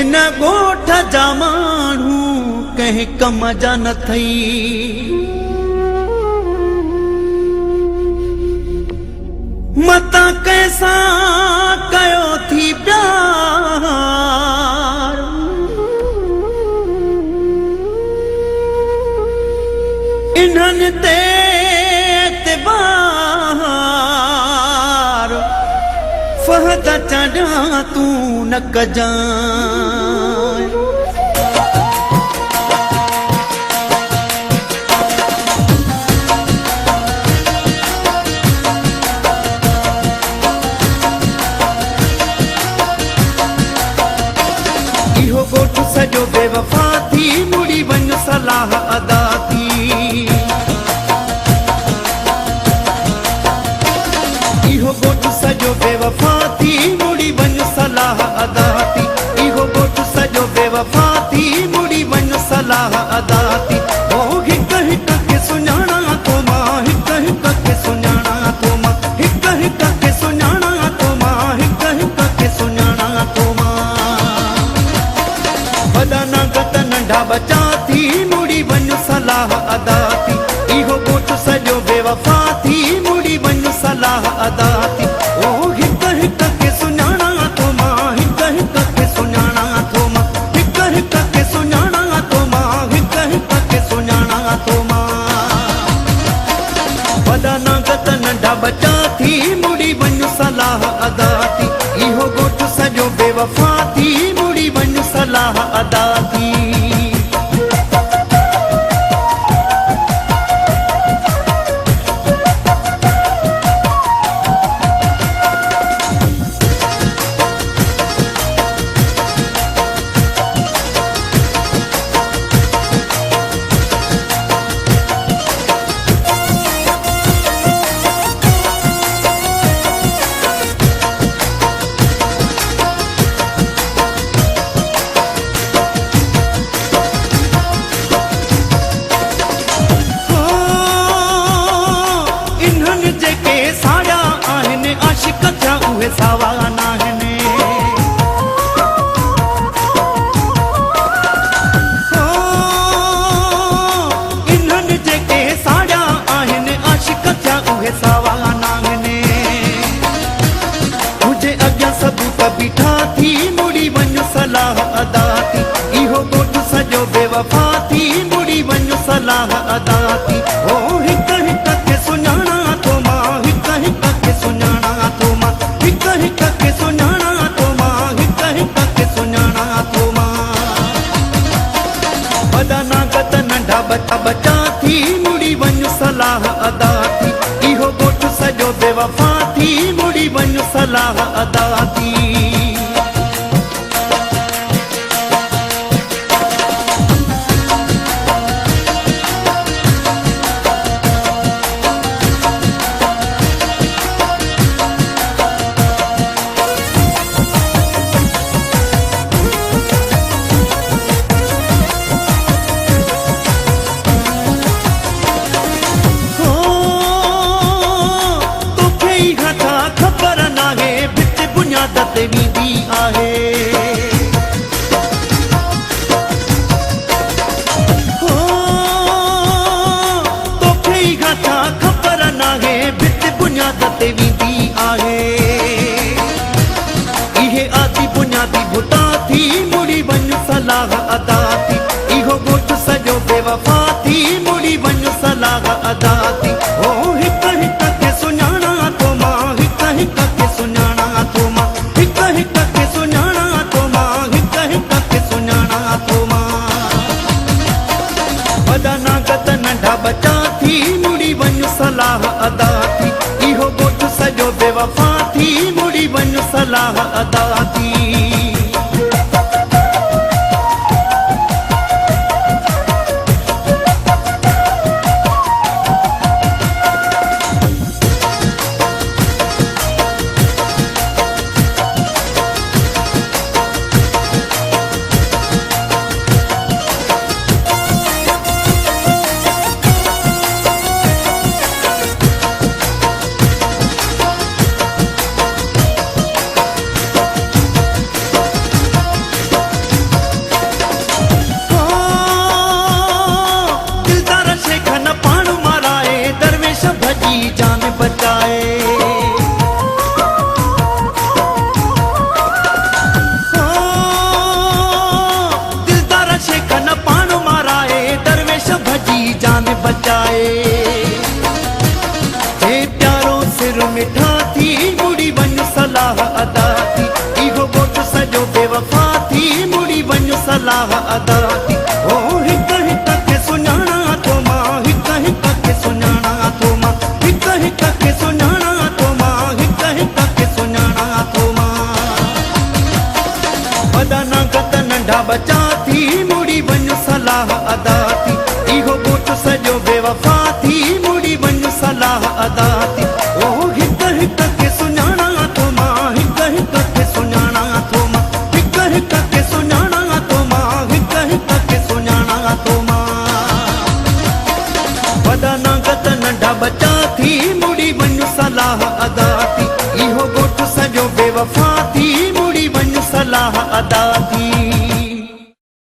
इन ॻोठ जा माण्हू कंहिं कम जा न थई। मतां कंहिंसां कयो थी प्यार, इन्हनि ते एतबार फहद चढ़ा तूं न कजांइ। इहो ॻोठ सॼो बेवफा थी मुड़ी वञ सलाह अदा थी। इहो ॻोठ सॼो बेवफा थी मुड़ी वञ सलाह अदा थी। इहो ॻोठ सॼो बेवफा थी मुड़ी वञ सलाह अदा थी। ओ हिक हिक खे सुञाणा थो मां, हिक हिक खे सुञाणा थो मां, हिक हिक खे सुञाणा थो मां, हिक हिक खे सुञाणा थो मां। वॾा नागत नंढा बचा थी मुड़ी वञ सलाह अदा थी। इहो ॻोठ सॼो बेवफा थी मुड़ी वञ सलाह अदा थी। ओ हिक हिक खे सुञाणा थो मां, हिक हिक खे सुञाणा थो मां, हिक हिक खे सुञाणा थो मां, हिक हिक खे सुञाणा थो मां। वॾा नागत नंढा बचा थी मुड़ी वञ सलाह अदा थी। इहो ॻोठ सॼो बेवफा थी मुड़ी वञ सलाह अदा थी। उहे सावा नाहिनि। इन्हनि जेके साड़ा आहिनि आशिक़ थिया उहे सावा नाहिनि। तुंहिंजे अॻियां सबूत बीठा थी मुड़ी वञ सलाह अदा थी। इहो ॻोठ सॼो बेवफा थी मुड़ी वञ सलाह अदा थी। ओ हिक हिक खे सुञाणा थो मां, हिक हिक खे सुञाणा थो मां, हिक हिक खे सुञाणा थो मां, हिक हिक खे सुञाणा थो मां। वॾा नागत नंढा बचा बचा थी मुड़ी वञ सलाह अदा थी। इहो ॻोठ सॼो बेवफा थी मुड़ी वञ सलाह अदा थी। ख़बर नाहे भित बुनियाद ते वींदी आहे। तोखे ई गाथा ख़बर नाहे भित बुनियाद ते वींदी आहे। इहे आदि बुनियादी भुता थी मुड़ी वञ सलाह अदा थी। इहो ॻोठ सॼो बेवफा थी मुड़ी वञ सलाह अदा थी। ओ हिक हिक खे सुञाणा थो मां, हिक हिक खे सुञाणा थो मां, हिक हिक खे सुञाणा थो मां, हिक हिक खे सुञाणा थो मां। वॾा नागत नंढा बचा थी मुड़ी वञ सलाह अदा थी। इहो ॻोठ सॼो बेवफा थी मुड़ी वञ सलाह अदा थी। आए। हे प्यारो सिर मिठा थी मुड़ी वन सलाह अदा थी, इहो ॻोठ सॼो बेवफा थी मुड़ी वन सलाह अदा थी। ओ हिक हिक खे सुञाणा थो मां, हिक हिक खे सुञाणा थो मां, हिक हिक खे सुञाणा थो मां, हिक हिक खे सुञाणा थो मां। वॾा नागत नंढा बचा थी मुड़ी वन सलाह अदा थी, इहो ॻोठ सॼो बेवफा थी मुड़ी वन सलाह अदा थी। ओ हिक हिक खे सुञाणा थो मां, हिक हिक खे सुञाणा थो मां, हिक हिक खे सुञाणा थो मां, हिक हिक खे सुञाणा थो मां। वॾा नागत नंढा बचा थी मुड़ी वन सलाह अदा थी, इहो ॻोठ सॼो बेवफा थी मुड़ी वन सलाह अदा थी।